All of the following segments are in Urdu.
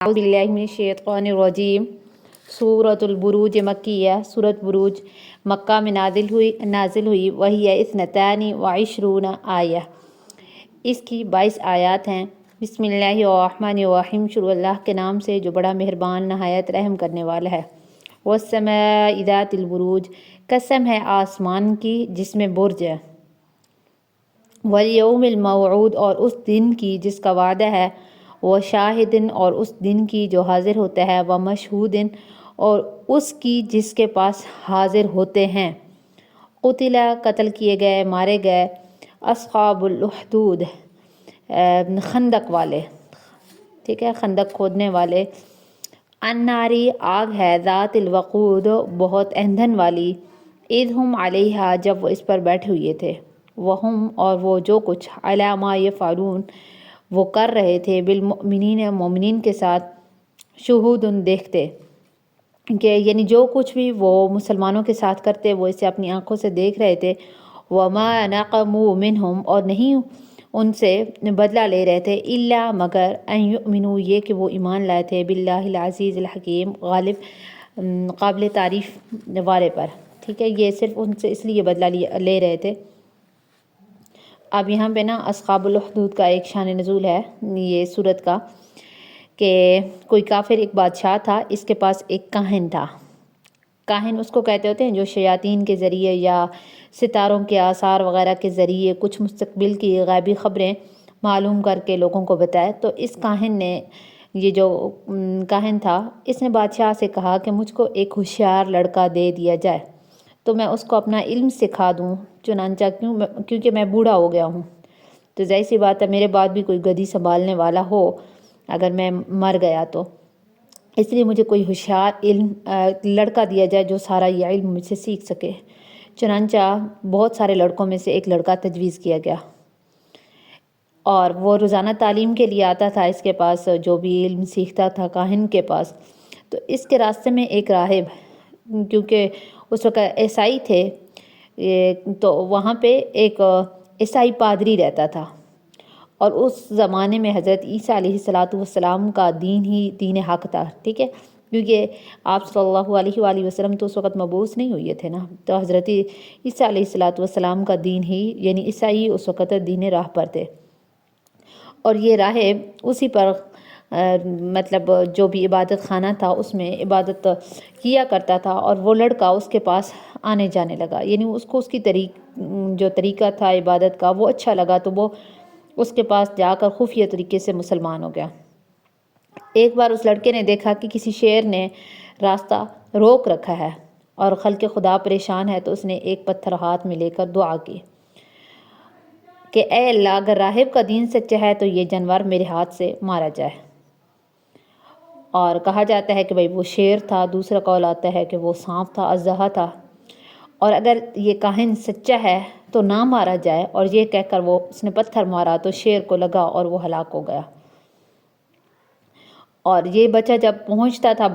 اعوذ باللہ من الشیطان الرجیم۔ سورۃ البروج مکیہ، سورۃ بروج مکہ میں نازل ہوئی وہی اثنتان وعشرون آیہ، اس کی 22 آیات ہیں۔ بسم اللہ الرحمن الرحیم، شروع اللہ کے نام سے جو بڑا مہربان نہایت رحم کرنے والا ہے۔ والسماء ذات البروج، قسم ہے آسمان کی جس میں برج ہے۔ والیوم الموعود، اور اس دن کی جس کا وعدہ ہے۔ وشاہدن، اور اس دن کی جو حاضر ہوتا ہے۔ ومشہودن، اور اس کی جس کے پاس حاضر ہوتے ہیں۔ قتل، قتل کیے گئے، مارے گئے۔ اصحاب الاخدود، خندق والے، ٹھیک ہے، خندق کھودنے والے۔ الناری، آگ ہے، ذات الوقود، بہت ایندھن والی۔ اذ ہم علیہا، جب وہ اس پر بیٹھے ہوئے تھے۔ وہم، اور وہ جو کچھ، علی ما یفعلون، وہ کر رہے تھے، بالمؤمنین، مومنین کے ساتھ، شہود، دیکھتے، کہ یعنی جو کچھ بھی وہ مسلمانوں کے ساتھ کرتے وہ اسے اپنی آنکھوں سے دیکھ رہے تھے۔ وما نقموا منہم، اور نہیں ان سے بدلہ لے رہے تھے، الا، مگر، ان یؤمنوا، یہ کہ وہ ایمان لائے تھے، باللہ العزیز الحکیم، غالب قابل تعریف والے پر، ٹھیک ہے۔ یہ صرف ان سے اس لیے بدلہ لے رہے تھے۔ اب یہاں پہ نا اصحاب الاخدود کا ایک شان نزول ہے یہ سورت کا، کہ کوئی کافر ایک بادشاہ تھا، اس کے پاس ایک کاہن تھا۔ کاہن اس کو کہتے ہوتے ہیں جو شیاطین کے ذریعے یا ستاروں کے آثار وغیرہ کے ذریعے کچھ مستقبل کی غیبی خبریں معلوم کر کے لوگوں کو بتائے۔ تو اس کاہن نے، یہ جو کاہن تھا، اس نے بادشاہ سے کہا کہ مجھ کو ایک ہوشیار لڑکا دے دیا جائے تو میں اس کو اپنا علم سکھا دوں، چنانچہ کیونکہ میں بوڑھا ہو گیا ہوں، تو ظاہر سی بات ہے میرے بعد بھی کوئی گدی سنبھالنے والا ہو اگر میں مر گیا تو، اس لیے مجھے کوئی ہوشیار لڑکا دیا جائے جو سارا یہ علم مجھ سے سیکھ سکے۔ چنانچہ بہت سارے لڑکوں میں سے ایک لڑکا تجویز کیا گیا، اور وہ روزانہ تعلیم کے لیے آتا تھا اس کے پاس، جو بھی علم سیکھتا تھا کاہن کے پاس۔ تو اس کے راستے میں ایک راہب، کیونکہ اس وقت عیسائی تھے، تو وہاں پہ ایک عیسائی پادری رہتا تھا، اور اس زمانے میں حضرت عیسیٰ علیہ السلام کا دین ہی دین حق تھا، ٹھیک ہے، کیونکہ آپ صلی اللہ علیہ وآلہ وسلم تو اس وقت مبعوث نہیں ہوئے تھے نا، تو حضرت عیسیٰ علیہ السلام کا دین ہی، یعنی عیسائی اس وقت دین راہ پر تھے۔ اور یہ راہب اسی پر مطلب جو بھی عبادت خانہ تھا اس میں عبادت کیا کرتا تھا، اور وہ لڑکا اس کے پاس آنے جانے لگا، یعنی اس کو اس کی جو طریقہ تھا عبادت کا وہ اچھا لگا، تو وہ اس کے پاس جا کر خفیہ طریقے سے مسلمان ہو گیا۔ ایک بار اس لڑکے نے دیکھا کہ کسی شیر نے راستہ روک رکھا ہے اور خلق خدا پریشان ہے، تو اس نے ایک پتھر ہاتھ میں لے کر دعا کی کہ اے اللہ، اگر راہب کا دین سچا ہے تو یہ جانور میرے ہاتھ سے مارا جائے۔ اور کہا جاتا ہے کہ بھئی وہ شیر تھا، دوسرا قول آتا ہے کہ وہ سانپ تھا، اژدہا تھا، اور اگر یہ کاہن سچا ہے تو نہ مارا جائے، اور یہ کہہ کر اس نے پتھر مارا تو شیر کو لگا اور وہ ہلاک ہو گیا۔ اور یہ بچہ جب پہنچتا تھا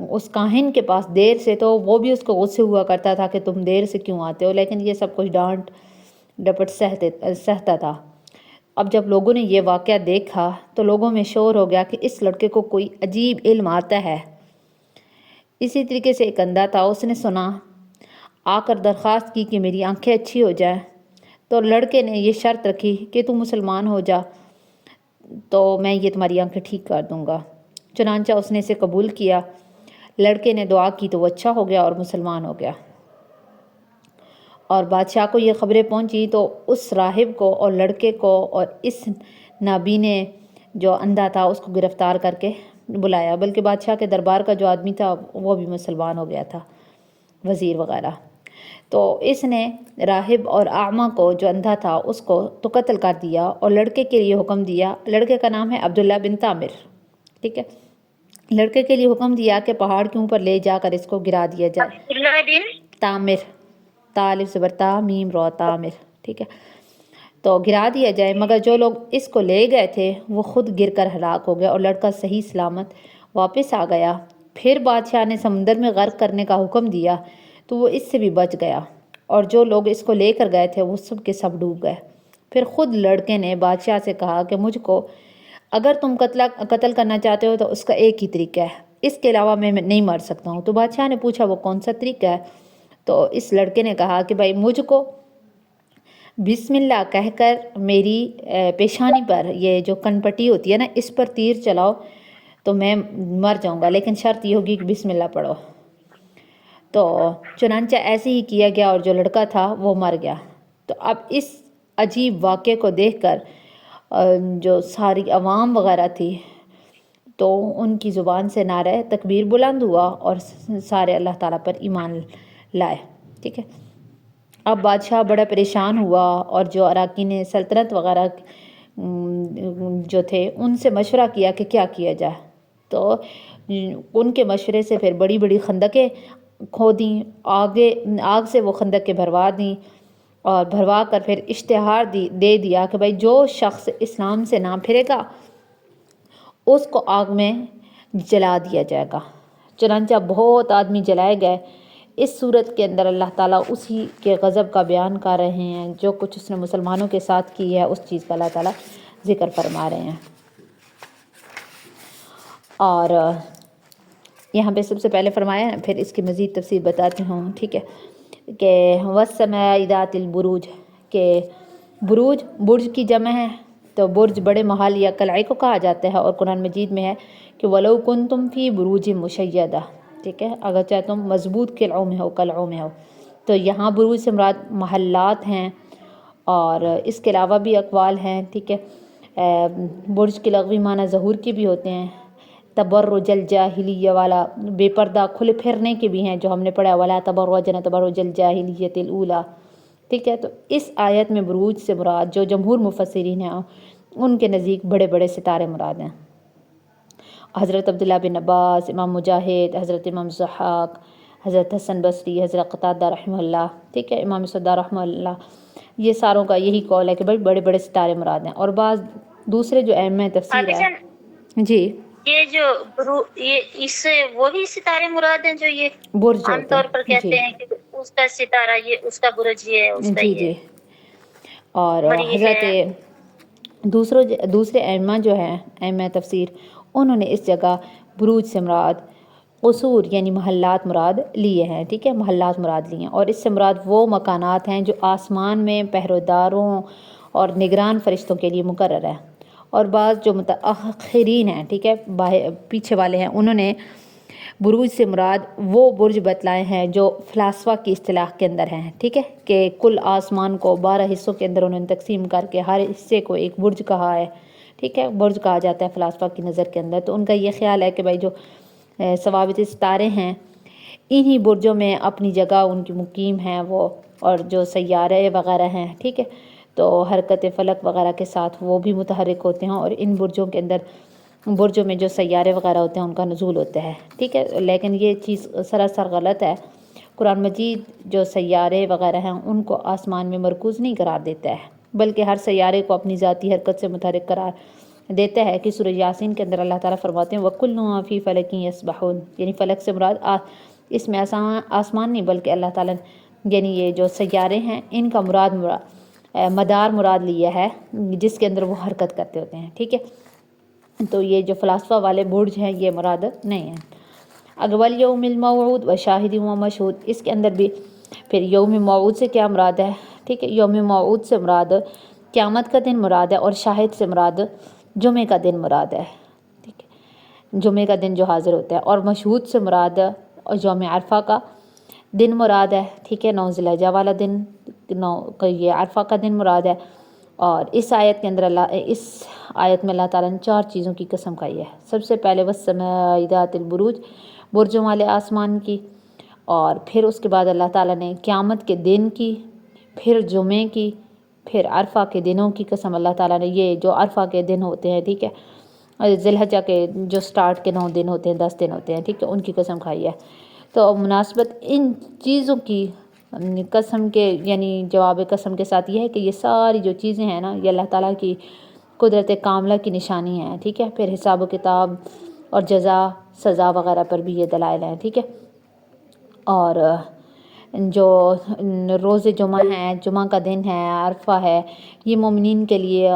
اس کاہن کے پاس دیر سے، تو وہ بھی اس کو غصے ہوا کرتا تھا کہ تم دیر سے کیوں آتے ہو، لیکن یہ سب کچھ ڈانٹ ڈپٹ سہتا تھا۔ اب جب لوگوں نے یہ واقعہ دیکھا تو لوگوں میں شور ہو گیا کہ اس لڑکے کو کوئی عجیب علم آتا ہے۔ اسی طریقے سے ایک اندھا تھا، اس نے سنا، آ کر درخواست کی کہ میری آنکھیں اچھی ہو جائیں، تو لڑکے نے یہ شرط رکھی کہ تو مسلمان ہو جا تو میں یہ تمہاری آنکھیں ٹھیک کر دوں گا۔ چنانچہ اس نے اسے قبول کیا، لڑکے نے دعا کی تو وہ اچھا ہو گیا اور مسلمان ہو گیا۔ اور بادشاہ کو یہ خبریں پہنچی تو اس راہب کو اور لڑکے کو اور اس نابینے جو اندھا تھا اس کو گرفتار کر کے بلایا، بلکہ بادشاہ کے دربار کا جو آدمی تھا وہ بھی مسلمان ہو گیا تھا، وزیر وغیرہ۔ تو اس نے راہب اور اعمیٰ کو، جو اندھا تھا، اس کو تو قتل کر دیا، اور لڑکے کے لیے حکم دیا، لڑکے کا نام ہے عبداللہ بن تامر، ٹھیک ہے، لڑکے کے لیے حکم دیا کہ پہاڑ کے اوپر لے جا کر اس کو گرا دیا جائے۔ عبداللہ بن تامر، تا الف زبر تا میم را تامر، ٹھیک ہے، تو گرا دیا جائے، مگر جو لوگ اس کو لے گئے تھے وہ خود گر کر ہلاک ہو گئے، اور لڑکا صحیح سلامت واپس آ گیا۔ پھر بادشاہ نے سمندر میں غرق کرنے کا حکم دیا تو وہ اس سے بھی بچ گیا، اور جو لوگ اس کو لے کر گئے تھے وہ سب کے سب ڈوب گئے۔ پھر خود لڑکے نے بادشاہ سے کہا کہ مجھ کو اگر تم قتل کرنا چاہتے ہو تو اس کا ایک ہی طریقہ ہے، اس کے علاوہ میں نہیں مار سکتا ہوں۔ تو بادشاہ نے پوچھا وہ کون سا طریقہ ہے؟ تو اس لڑکے نے کہا کہ بھائی مجھ کو بسم اللہ کہہ کر میری پیشانی پر یہ جو کن پٹی ہوتی ہے نا اس پر تیر چلاؤ تو میں مر جاؤں گا، لیکن شرط یہ ہوگی کہ بسم اللہ پڑھو۔ تو چنانچہ ایسے ہی کیا گیا اور جو لڑکا تھا وہ مر گیا۔ تو اب اس عجیب واقعے کو دیکھ کر جو ساری عوام وغیرہ تھی تو ان کی زبان سے نعرہ تکبیر بلند ہوا اور سارے اللہ تعالیٰ پر ایمان لائے، ٹھیک ہے۔ اب بادشاہ بڑا پریشان ہوا اور جو اراکین سلطنت وغیرہ جو تھے ان سے مشورہ کیا کہ کیا کیا جائے۔ تو ان کے مشورے سے پھر بڑی بڑی خندقیں کھودیں، آگ سے وہ خندقیں بھروا دیں اور بھروا کر پھر اشتہار دے دیا کہ بھائی جو شخص اسلام سے نہ پھرے گا اس کو آگ میں جلا دیا جائے گا۔ چنانچہ بہت آدمی جلائے گئے۔ اس صورت کے اندر اللہ تعالیٰ اسی کے غضب کا بیان کر رہے ہیں، جو کچھ اس نے مسلمانوں کے ساتھ کی ہے اس چیز کا اللہ تعالیٰ ذکر فرما رہے ہیں۔ اور یہاں پہ سب سے پہلے فرمایا ہے، پھر اس کی مزید تفصیل بتاتی ہوں، ٹھیک ہے، کہ وَالسَّمَاءِ ذَاتِ الْبُرُوجِ، کہ بروج برج کی جمع ہے، تو برج بڑے محل یا قلعے کو کہا جاتا ہے، اور قرآن مجید میں ہے کہ وَلَوْ كُنْتُمْ فِي بُرُوجٍ مُشَيَّدَةٍ، ٹھیک ہے، اگر چاہے تم مضبوط قلعوں میں ہو۔ تو یہاں بروج سے مراد محلات ہیں، اور اس کے علاوہ بھی اقوال ہیں، ٹھیک ہے۔ برج کے لغوی معنی ظہور کے بھی ہوتے ہیں، تبرج الجاہلیہ والا بے پردہ کھلے پھرنے کے بھی ہیں جو ہم نے پڑھا وَلَا تَبَرَّجْنَ تَبَرُّجَ الْجَاهِلِيَّةِ الْأُولَىٰ، ٹھیک ہے۔ تو اس آیت میں بروج سے مراد جو جمہور مفسرین ہیں ان کے نزدیک بڑے بڑے ستارے مراد ہیں۔ حضرت عبداللہ بن عباس، امام مجاہد، حضرت امام ضحاک، حضرت حسن بصری، حضرت قتادہ رحمہ اللہ، ٹھیک ہے، امام صدہ رحمہ اللہ، یہ ساروں کا یہی قول ہے کہ بڑے بڑے بڑے ستارے مراد ہیں۔ اور بعض دوسرے جو ائمہ تفسیر ہے، جی، یہ جو یہ اس سے وہی ستارے مراد ہیں جو یہ برج عام ہوتے طور پر ہیں، جی کہتے ہیں کہ اس کا ستارہ یہ، اس کا برج یہ ہے، اس کا جی یہ جی۔ اور مریخ حضرت ہے۔ دوسرے ائمہ جو ہیں ائمہ تفسیر، انہوں نے اس جگہ بروج سے مراد قصور یعنی محلات مراد لیے ہیں، ٹھیک ہے، محلات مراد لیے ہیں، اور اس سے مراد وہ مکانات ہیں جو آسمان میں پہروداروں اور نگران فرشتوں کے لیے مقرر ہے۔ اور بعض جو متأخرین ہیں، ٹھیک ہے، پیچھے والے ہیں، انہوں نے بروج سے مراد وہ برج بتلائے ہیں جو فلاسفہ کی اصطلاح کے اندر ہیں، ٹھیک ہے، کہ کل آسمان کو 12 حصوں کے اندر انہوں نے تقسیم کر کے ہر حصے کو ایک برج کہا ہے، ٹھیک ہے، برج کہا جاتا ہے فلاسفہ کی نظر کے اندر۔ تو ان کا یہ خیال ہے کہ بھائی جو ثوابت ستارے ہیں انہی برجوں میں اپنی جگہ ان کی مقیم ہیں وہ، اور جو سیارے وغیرہ ہیں، ٹھیک ہے، تو حرکت فلک وغیرہ کے ساتھ وہ بھی متحرک ہوتے ہیں، اور ان برجوں کے اندر برجوں میں جو سیارے وغیرہ ہوتے ہیں ان کا نزول ہوتا ہے، ٹھیک ہے۔ لیکن یہ چیز سراسر غلط ہے۔ قرآن مجید جو سیارے وغیرہ ہیں ان کو آسمان میں مرکوز نہیں قرار دیتا ہے، بلکہ ہر سیارے کو اپنی ذاتی حرکت سے متحرک قرار دیتا ہے، کہ سورہ یاسین کے اندر اللہ تعالیٰ فرماتے ہیں وَكُلُّهُمْ فِي فَلَكٍ يَسْبَحُونَ، یعنی فلک سے مراد اس میں آسمان نہیں بلکہ اللہ تعالیٰ یعنی یہ جو سیارے ہیں ان کا مدار مراد لیا ہے جس کے اندر وہ حرکت کرتے ہوتے ہیں، ٹھیک ہے۔ تو یہ جو فلاسفہ والے برج ہیں یہ مراد نہیں ہیں۔ اگر والیوم الموعود وشاہد و مشہود، اس کے اندر بھی پھر یوم موعود سے کیا مراد ہے، ٹھیک ہے، یوم موعود سے مراد قیامت کا دن مراد ہے، اور شاہد سے مراد جمعہ کا دن مراد ہے، ٹھیک ہے، جمعہ کا دن جو حاضر ہوتا ہے، اور مشہود سے مراد یوم عرفہ کا دن مراد ہے، ٹھیک ہے، 9 ذی الحجہ والا دن، یہ عرفہ کا دن مراد ہے۔ اور اس آیت کے اندر اس آیت میں اللہ تعالیٰ نے 4 چیزوں کی قسم کھائی ہے۔ سب سے پہلے وَالسَّمَاءِ ذَاتِ الْبُرُوجِ، برجوں والے آسمان کی، اور پھر اس کے بعد اللہ تعالیٰ نے قیامت کے دن کی، پھر جمعے کی، پھر عرفہ کے دنوں کی قسم اللہ تعالیٰ نے، یہ جو عرفہ کے دن ہوتے ہیں، ٹھیک ہے، ذی الحجہ کے جو سٹارٹ کے 9 دن ہوتے ہیں، 10 دن ہوتے ہیں، ٹھیک ہے، ان کی قسم کھائی ہے۔ تو مناسبت ان چیزوں کی قسم کے یعنی جواب قسم کے ساتھ یہ ہے کہ یہ ساری جو چیزیں ہیں نا یہ اللہ تعالیٰ کی قدرت کاملہ کی نشانی ہیں، ٹھیک ہے، پھر حساب و کتاب اور جزا سزا وغیرہ پر بھی یہ دلائل ہیں، ٹھیک ہے۔ اور جو روز جمعہ ہے، جمعہ کا دن ہے، عرفہ ہے، یہ مومنین کے لیے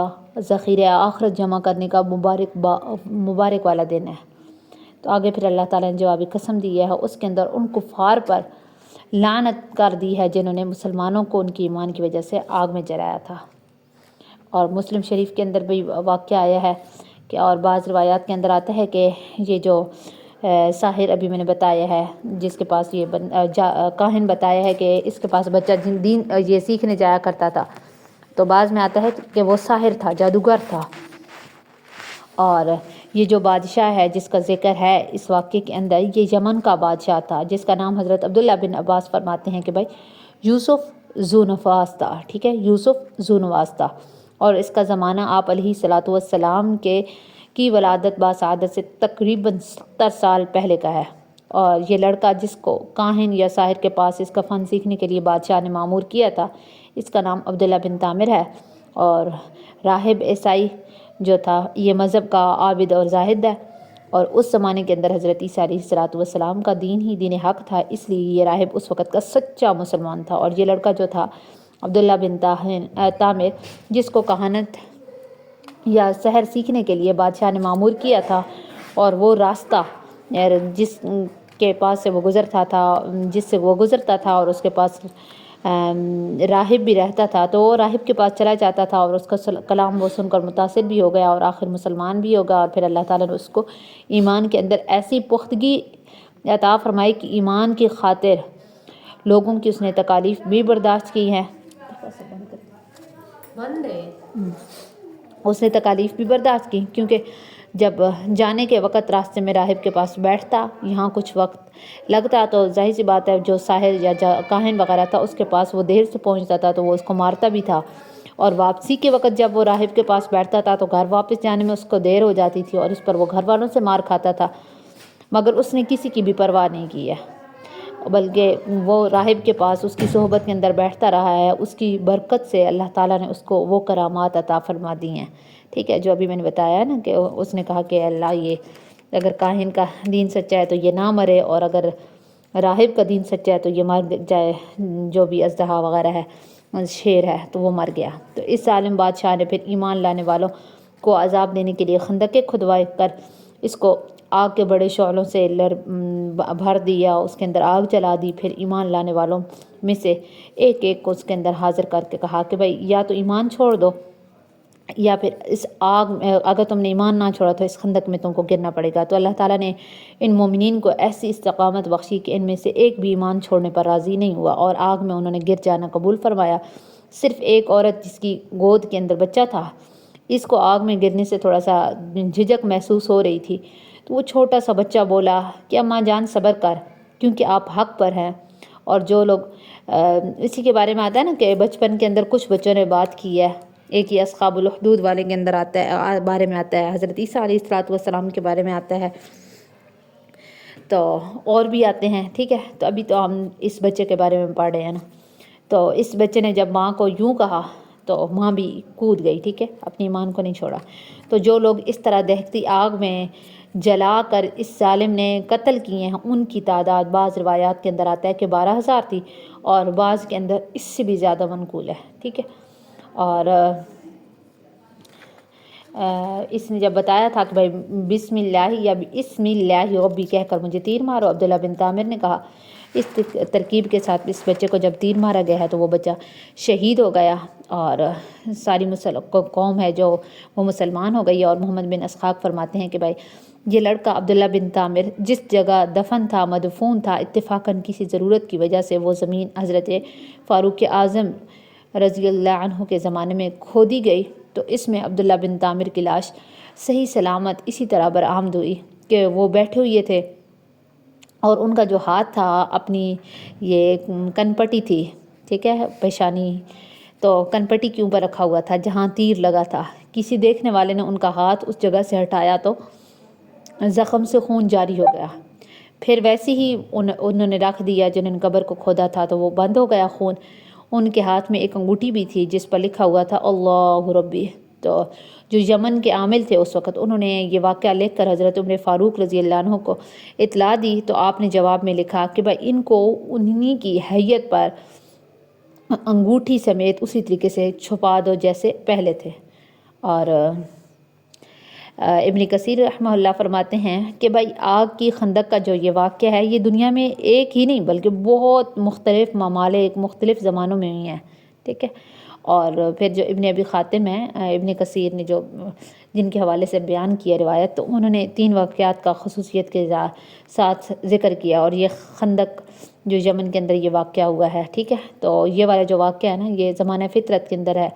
ذخیرہ آخرت جمع کرنے کا مبارک والا دن ہے۔ تو آگے پھر اللہ تعالیٰ نے جوابی قسم دی ہے، اس کے اندر ان کفار پر لعنت کر دی ہے جنہوں نے مسلمانوں کو ان کی ایمان کی وجہ سے آگ میں جلایا تھا۔ اور مسلم شریف کے اندر بھی واقعہ آیا ہے کہ اور بعض روایات کے اندر آتا ہے کہ یہ جو ساحر ابھی میں نے بتایا ہے، جس کے پاس یہ کاہن بتایا ہے کہ اس کے پاس بچہ دین یہ سیکھنے جایا کرتا تھا، تو بعض میں آتا ہے کہ وہ ساحر تھا، جادوگر تھا۔ اور یہ جو بادشاہ ہے جس کا ذکر ہے اس واقعے کے اندر، یہ یمن کا بادشاہ تھا جس کا نام حضرت عبداللہ بن عباس فرماتے ہیں کہ بھائی یوسف ذو نواس تھا، ٹھیک ہے، یوسف ذو نواس تھا، اور اس کا زمانہ آپ علیہ الصلوۃ والسلام کی ولادت باسعادت سے تقریباً 70 سال پہلے کا ہے۔ اور یہ لڑکا جس کو کاہن یا ساحر کے پاس اس کا فن سیکھنے کے لیے بادشاہ نے معمور کیا تھا، اس کا نام عبداللہ بن تامر ہے، اور راہب عیسائی جو تھا یہ مذہب کا عابد اور زاہد ہے، اور اس زمانے کے اندر حضرت عیسیٰ علیہ الصلوۃ والسلام کا دین ہی دین حق تھا، اس لیے یہ راہب اس وقت کا سچا مسلمان تھا۔ اور یہ لڑکا جو تھا عبداللہ بن تامر، جس کو کہانت یا سحر سیکھنے کے لیے بادشاہ نے معمور کیا تھا، اور وہ راستہ جس کے پاس سے وہ گزرتا تھا اور اس کے پاس راہب بھی رہتا تھا، تو وہ راہب کے پاس چلا جاتا تھا اور اس کا کلام وہ سن کر متاثر بھی ہو گیا اور آخر مسلمان بھی ہوگا، اور پھر اللہ تعالیٰ نے اس کو ایمان کے اندر ایسی پختگی عطا فرمائی کہ ایمان کی خاطر لوگوں کی اس نے تکالیف بھی برداشت کی ہیں، اس نے تکالیف بھی برداشت کی، کیونکہ جب جانے کے وقت راستے میں راہب کے پاس بیٹھتا، یہاں کچھ وقت لگتا، تو ظاہر سی بات ہے جو ساحر یا کاہن وغیرہ تھا اس کے پاس وہ دیر سے پہنچتا تھا تو وہ اس کو مارتا بھی تھا، اور واپسی کے وقت جب وہ راہب کے پاس بیٹھتا تھا تو گھر واپس جانے میں اس کو دیر ہو جاتی تھی، اور اس پر وہ گھر والوں سے مار کھاتا تھا، مگر اس نے کسی کی بھی پرواہ نہیں کی ہے، بلکہ وہ راہب کے پاس اس کی صحبت کے اندر بیٹھتا رہا ہے، اس کی برکت سے اللہ تعالیٰ نے اس کو وہ کرامات عطا فرما دی ہیں، ٹھیک ہے، جو ابھی میں نے بتایا نا کہ اس نے کہا کہ اللہ یہ اگر کاہن کا دین سچا ہے تو یہ نہ مرے، اور اگر راہب کا دین سچا ہے تو یہ مر جائے، جو بھی اژدہا وغیرہ ہے، شیر ہے، تو وہ مر گیا۔ تو اس ظالم بادشاہ نے پھر ایمان لانے والوں کو عذاب دینے کے لیے خندقیں کھدوا کر اس کو آگ کے بڑے شعلوں سے بھر دیا، اس کے اندر آگ جلا دی، پھر ایمان لانے والوں میں سے ایک ایک کو اس کے اندر حاضر کر کے کہا کہ بھائی یا تو ایمان چھوڑ دو، یا پھر اس آگ میں اگر تم نے ایمان نہ چھوڑا تو اس خندق میں تم کو گرنا پڑے گا۔ تو اللہ تعالیٰ نے ان مومنین کو ایسی استقامت بخشی کہ ان میں سے ایک بھی ایمان چھوڑنے پر راضی نہیں ہوا، اور آگ میں انہوں نے گر جانا قبول فرمایا۔ صرف ایک عورت جس کی گود کے اندر بچہ تھا، اس کو آگ میں گرنے سے تھوڑا سا جھجک محسوس ہو رہی تھی، تو وہ چھوٹا سا بچہ بولا کہ اماں جان صبر کر، کیونکہ آپ حق پر ہیں۔ اور جو لوگ اسی کے بارے میں آتا ہے نا کہ بچپن کے اندر کچھ بچوں نے بات کی ہے، ایک یہ اصحاب الحدود والے کے اندر آتا ہے، بارے میں آتا ہے، حضرت عیسیٰ علیہ الصلوۃ والسلام کے بارے میں آتا ہے، تو اور بھی آتے ہیں، ٹھیک ہے۔ تو ابھی تو ہم اس بچے کے بارے میں پڑھ رہے ہیں نا، تو اس بچے نے جب ماں کو یوں کہا تو ماں بھی کود گئی، ٹھیک ہے، اپنی ایمان کو نہیں چھوڑا۔ تو جو لوگ اس طرح دہتی آگ میں جلا کر اس ظالم نے قتل کیے ہیں، ان کی تعداد بعض روایات کے اندر آتا ہے کہ 12,000 تھی، اور بعض کے اندر اس سے بھی زیادہ منقول ہے، ٹھیک ہے۔ اور اس نے جب بتایا تھا کہ بھائی بسم اللہ یا بسم اللہ ربی کہہ کر مجھے تیر مارو، عبداللہ بن تامر نے کہا، اس ترکیب کے ساتھ اس بچے کو جب تیر مارا گیا ہے تو وہ بچہ شہید ہو گیا، اور ساری قوم ہے جو وہ مسلمان ہو گئی ہے۔ اور محمد بن اسحاق فرماتے ہیں کہ بھائی یہ لڑکا عبداللہ بن تامر جس جگہ دفن تھا، مدفون تھا، اتفاقاً کسی ضرورت کی وجہ سے وہ زمین حضرت فاروق اعظم رضی اللہ عنہ کے زمانے میں کھودی گئی، تو اس میں عبداللہ بن تامر کی لاش صحیح سلامت اسی طرح برآمد ہوئی کہ وہ بیٹھے ہوئے تھے، اور ان کا جو ہاتھ تھا اپنی یہ کنپٹی تھی، ٹھیک ہے، پیشانی، تو کنپٹی کے اوپر رکھا ہوا تھا جہاں تیر لگا تھا۔ کسی دیکھنے والے نے ان کا ہاتھ اس جگہ سے ہٹایا تو زخم سے خون جاری ہو گیا، پھر ویسے ہی انہوں نے رکھ دیا، جنہوں نے قبر کو کھودا تھا تو وہ بند ہو گیا خون۔ ان کے ہاتھ میں ایک انگوٹھی بھی تھی جس پر لکھا ہوا تھا اللہ ربی، تو جو یمن کے عامل تھے اس وقت، انہوں نے یہ واقعہ لکھ کر حضرت عمر فاروق رضی اللہ عنہ کو اطلاع دی، تو آپ نے جواب میں لکھا کہ بھائی ان کو انہی کی حیت پر انگوٹھی سمیت اسی طریقے سے چھپا دو جیسے پہلے تھے۔ اور ابن کثیر رحمہ اللہ فرماتے ہیں کہ بھائی آگ کی خندق کا جو یہ واقعہ ہے یہ دنیا میں ایک ہی نہیں بلکہ بہت مختلف ممالک مختلف زمانوں میں ہوئی ہیں، ٹھیک ہے۔ اور پھر جو ابن ابی خاتم ہیں، ابن کثیر نے جو جن کے حوالے سے بیان کیا روایت، تو انہوں نے 3 واقعات کا خصوصیت کے ساتھ ذکر کیا، اور یہ خندق جو یمن کے اندر یہ واقعہ ہوا ہے، ٹھیک ہے۔ تو یہ والا جو واقعہ ہے نا یہ زمانہ فطرت کے اندر ہے،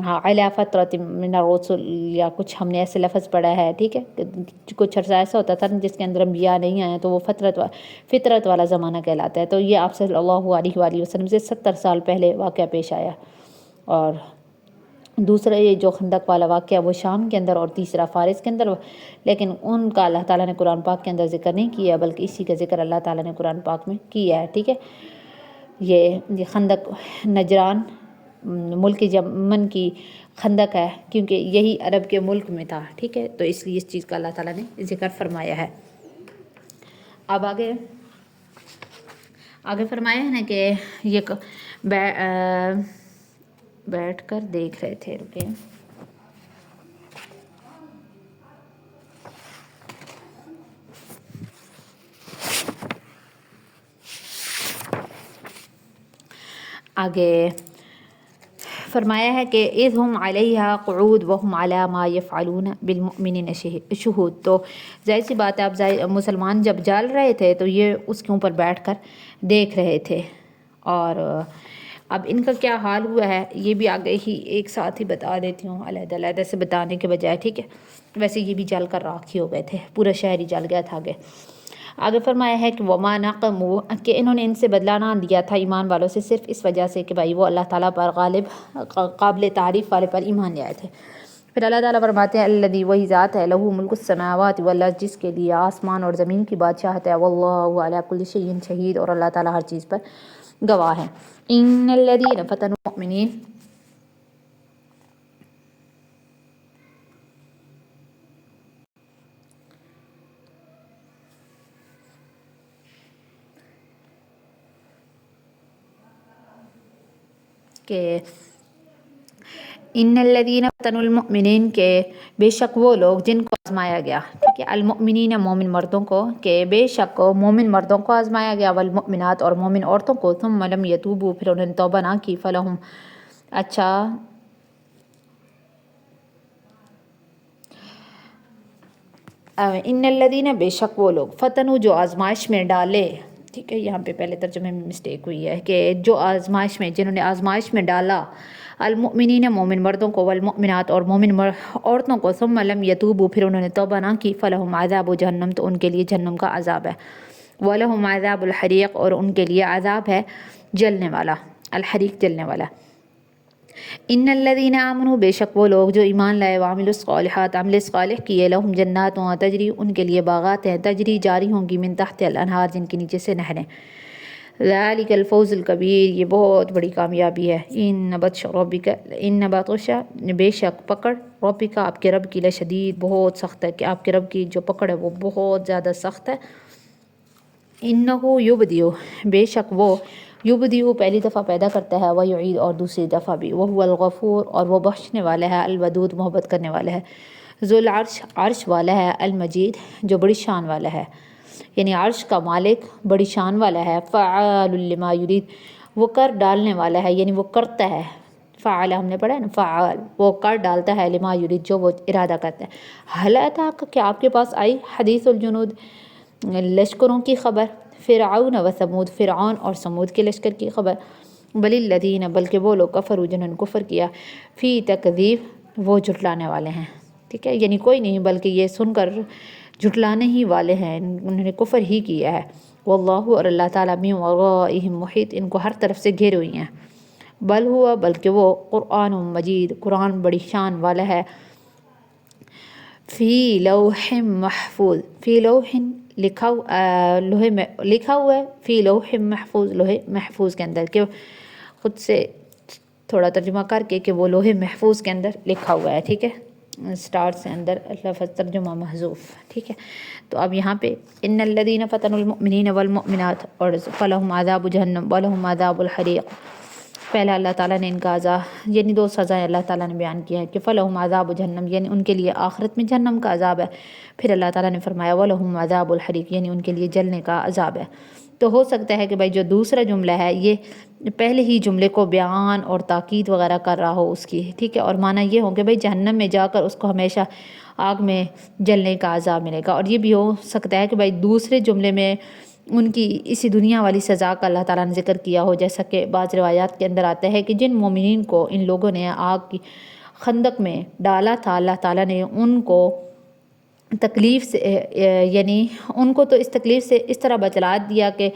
ہاں علی فترۃ من الرسل یا کچھ ہم نے ایسے لفظ پڑھا ہے، ٹھیک ہے۔ کچھ عرصہ ایسا ہوتا تھا جس کے اندر انبیاء نہیں آئے تو وہ فطرت والا زمانہ کہلاتا ہے۔ تو یہ آپ صلی اللہ علیہ وآلہ وسلم سے 70 سال پہلے واقعہ پیش آیا۔ اور دوسرا یہ جو خندق والا واقعہ وہ شام کے اندر، اور تیسرا فارس کے اندر، لیکن ان کا اللہ تعالیٰ نے قرآن پاک کے اندر ذکر نہیں کیا بلکہ اسی کا ذکر اللہ تعالیٰ نے قرآن پاک میں کیا ہے، ٹھیک ہے۔ یہ خندق نجران ملک یمن کی خندق ہے کیونکہ یہی عرب کے ملک میں تھا، ٹھیک ہے، تو اس لیے اس چیز کا اللہ تعالیٰ نے ذکر فرمایا ہے۔ اب آگے فرمایا ہے نا کہ یہ بیٹھ کر دیکھ رہے تھے، رکے آگے فرمایا ہے کہ اذ ہم علیہا قعود وہم علی ما یفعلون بالمؤمنین شہود۔ تو ظاہر سی بات ہے اب مسلمان جب جل رہے تھے تو یہ اس کے اوپر بیٹھ کر دیکھ رہے تھے، اور اب ان کا کیا حال ہوا ہے یہ بھی آگے ہی ایک ساتھ ہی بتا دیتی ہوں، علیحدہ علیحدہ سے بتانے کے بجائے، ٹھیک ہے۔ ویسے یہ بھی جل کر راکھ ہی ہو گئے تھے، پورا شہر ہی جل گیا تھا۔ آگے فرمایا ہے کہ وما نقموا، کہ انہوں نے ان سے بدلہ نہ دیا تھا ایمان والوں سے صرف اس وجہ سے کہ بھائی وہ اللہ تعالیٰ پر غالب قابل تعریف والے پر ایمان لے آئے تھے۔ پھر اللہ تعالیٰ فرماتے ہیں الذی، وہی ذات ہے، لہ ملک السماوات والارض، جس کے لیے آسمان اور زمین کی بادشاہت ہے، واللہ علی کل شیء شہید، اور اللہ تعالیٰ ہر چیز پر گواہ ہے۔ ان الذین فتنوا المؤمنین، کہ ان الذین فتنوا المؤمنین، کے بے شک وہ لوگ جن کو آزمایا گیا، ٹھیک ہے، المؤمنین مومن مردوں کو، کہ بے شک مومن مردوں کو آزمایا گیا، والمؤمنات اور مومن عورتوں کو، ثم لم یتوبوا، پھر انہوں نے توبہ نہ کی، فلہم، اچھا ان الذین، بے شک وہ لوگ، فتنوا جو آزمائش میں ڈالے، ٹھیک ہے، یہاں پہ پہلے ترجمے میں مسٹیک ہوئی ہے کہ جو آزمائش میں، جنہوں نے آزمائش میں ڈالا، المؤمنین مومن مردوں کو، والمؤمنات اور مومن عورتوں کو، ثم لم یتوبوا، پھر انہوں نے توبہ نہ کی، فلہم عذاب جہنم، تو ان کے لیے جہنم کا عذاب ہے، ولہم عذاب الحریق، اور ان کے لیے عذاب ہے جلنے والا، الحریق جلنے والا۔ ان الذین آمنوا، بے شک وہ لوگ جو ایمان لائے، وعملوا الصالحات، عمل صالح کیے، لہم جنات تجری، ان کے لیے باغات ہیں، تجری جاری ہوں گی، من تحت الانہار، جن کے نیچے سے نہریں، ذالک الفوز الکبیر، یہ بہت بڑی کامیابی ہے۔ ان بطش ربک، ان بطش، بے شک پکڑ، ربک آپ کے رب کی، لشدید، بہت سخت ہے، کہ آپ کے رب کی جو پکڑ ہے وہ بہت زیادہ سخت ہے۔ انہ یبدئ، بے شک وہ، یبدئ پہلی دفعہ پیدا کرتا ہے، ویعید، اور دوسری دفعہ بھی، وہو الغفور، اور وہ بخشنے والا ہے، الودود، محبت کرنے والا ہے، ذو العرش، عرش والا ہے، المجید، جو بڑی شان والا ہے، یعنی عرش کا مالک بڑی شان والا ہے، فعال لما یرید، وہ کر ڈالنے والا ہے، یعنی وہ کرتا ہے، فعال ہم نے پڑھا ہے نا، فعال، وہ کر ڈالتا ہے، لما یرید، جو وہ ارادہ کرتا ہے۔ حل اتاک، کہ آپ کے پاس آئی، حدیث الجنود، لشکروں کی خبر، فرعون و ثمود، فرعون اور ثمود کے لشکر کی خبر، بل الذین، بلکہ وہ لوگ، کفروا، جنہوں نے کفر کیا، فی تکذیب، وہ جھٹلانے والے ہیں، ٹھیک ہے، یعنی کوئی نہیں بلکہ یہ سن کر جھٹلانے ہی والے ہیں، انہوں نے کفر ہی کیا ہے، واللہ، اور اللہ تعالیٰ، من ورائہم محیط، ان کو ہر طرف سے گھیرے ہوئی ہیں، بل ہوا، بلکہ وہ، قرآن مجید، قرآن بڑی شان والا ہے، فی لوح محفوظ، فی لوح، لوہے میں لکھا ہوا ہے، فی لوح محفوظ، لوہے محفوظ کے اندر، کہ خود سے تھوڑا ترجمہ کر کے کہ وہ لوہے محفوظ کے اندر لکھا ہوا ہے، ٹھیک ہے، سٹارٹ سے اندر لفظ ترجمہ محذوف، ٹھیک ہے۔ تو اب یہاں پہ ان الذین فتنوا المؤمنین والمؤمنات اور فلہم عذاب جہنم ولہم عذاب الحریق، پہلا اللہ تعالیٰ نے ان کا عذاب یعنی 2 سزائیں اللہ تعالیٰ نے بیان کی ہیں کہ فلہم عذاب جہنم یعنی ان کے لیے آخرت میں جہنم کا عذاب ہے، پھر اللہ تعالیٰ نے فرمایا ولہم عذاب الحریق یعنی ان کے لیے جلنے کا عذاب ہے۔ تو ہو سکتا ہے کہ بھائی جو دوسرا جملہ ہے یہ پہلے ہی جملے کو بیان اور تاکید وغیرہ کر رہا ہو اس کی، ٹھیک ہے، اور معنی یہ ہو کہ بھائی جہنم میں جا کر اس کو ہمیشہ آگ میں جلنے کا عذاب ملے گا، اور یہ بھی ہو سکتا ہے کہ بھائی دوسرے جملے میں ان کی اسی دنیا والی سزا کا اللہ تعالیٰ نے ذکر کیا ہو، جیسا کہ بعض روایات کے اندر آتا ہے کہ جن مومنین کو ان لوگوں نے آگ کی خندق میں ڈالا تھا، اللہ تعالیٰ نے ان کو تکلیف سے یعنی ان کو تو اس تکلیف سے اس طرح بچلا دیا کہ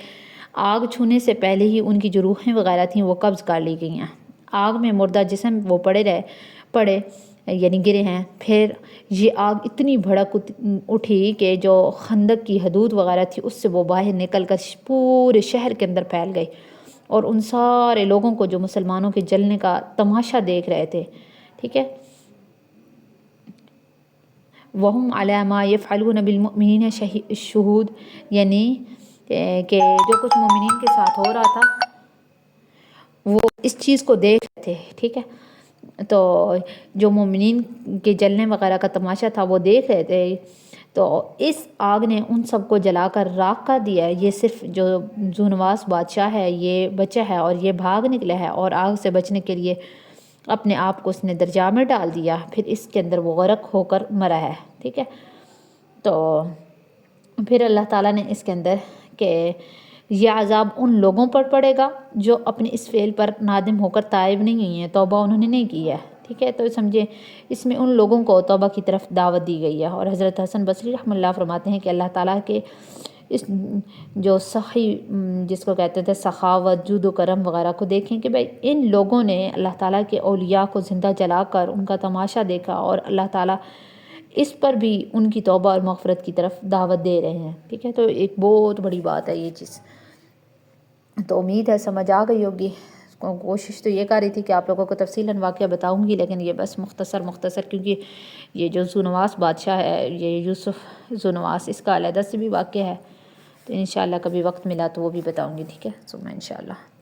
آگ چھونے سے پہلے ہی ان کی جو روحیں وغیرہ تھیں وہ قبض کر لی گئی ہیں، آگ میں مردہ جسم وہ پڑے یعنی گرے ہیں، پھر یہ آگ اتنی بھڑک اٹھی کہ جو خندق کی حدود وغیرہ تھی اس سے وہ باہر نکل کر پورے شہر کے اندر پھیل گئی، اور ان سارے لوگوں کو جو مسلمانوں کے جلنے کا تماشا دیکھ رہے تھے، ٹھیک ہے، وَهُمْ عَلَى مَا يَفْعَلُونَ بِالْمُؤْمِنِينَ شُهُودٌ یعنی کہ جو کچھ مومنین کے ساتھ ہو رہا تھا وہ اس چیز کو دیکھ رہے تھے، ٹھیک ہے، تو جو مومنین کے جلنے وغیرہ کا تماشا تھا وہ دیکھ رہے تھے، تو اس آگ نے ان سب کو جلا کر راکھ کر دیا ہے۔ یہ صرف جو ذونواس بادشاہ ہے یہ بچا ہے اور یہ بھاگ نکلا ہے اور آگ سے بچنے کے لیے اپنے آپ کو اس نے دریا میں ڈال دیا، پھر اس کے اندر وہ غرق ہو کر مرا ہے، ٹھیک ہے۔ تو پھر اللہ تعالیٰ نے اس کے اندر کہ یہ عذاب ان لوگوں پر پڑے گا جو اپنے اس فعل پر نادم ہو کر تائب نہیں ہوئی ہیں، توبہ انہوں نے نہیں کی ہے، ٹھیک ہے۔ تو سمجھے اس میں ان لوگوں کو توبہ کی طرف دعوت دی گئی ہے، اور حضرت حسن بصری رحمہ اللہ فرماتے ہیں کہ اللہ تعالیٰ کے اس جو صحیح جس کو کہتے تھے سخاوت، جود و کرم وغیرہ کو دیکھیں کہ بھائی ان لوگوں نے اللہ تعالیٰ کے اولیاء کو زندہ جلا کر ان کا تماشا دیکھا، اور اللہ تعالیٰ اس پر بھی ان کی توبہ اور مغفرت کی طرف دعوت دے رہے ہیں، ٹھیک ہے۔ تو ایک بہت بڑی بات ہے یہ چیز، تو امید ہے سمجھ آ گئی ہوگی۔ کوشش تو یہ کر رہی تھی کہ آپ لوگوں کو تفصیلاً واقعہ بتاؤں گی، لیکن یہ بس مختصر کیونکہ یہ جو ذونواس بادشاہ ہے یہ یوسف ذونواس اس کا علیحدہ سے بھی واقعہ ہے، تو انشاءاللہ کبھی وقت ملا تو وہ بھی بتاؤں گی، ٹھیک ہے، ثم انشاءاللہ۔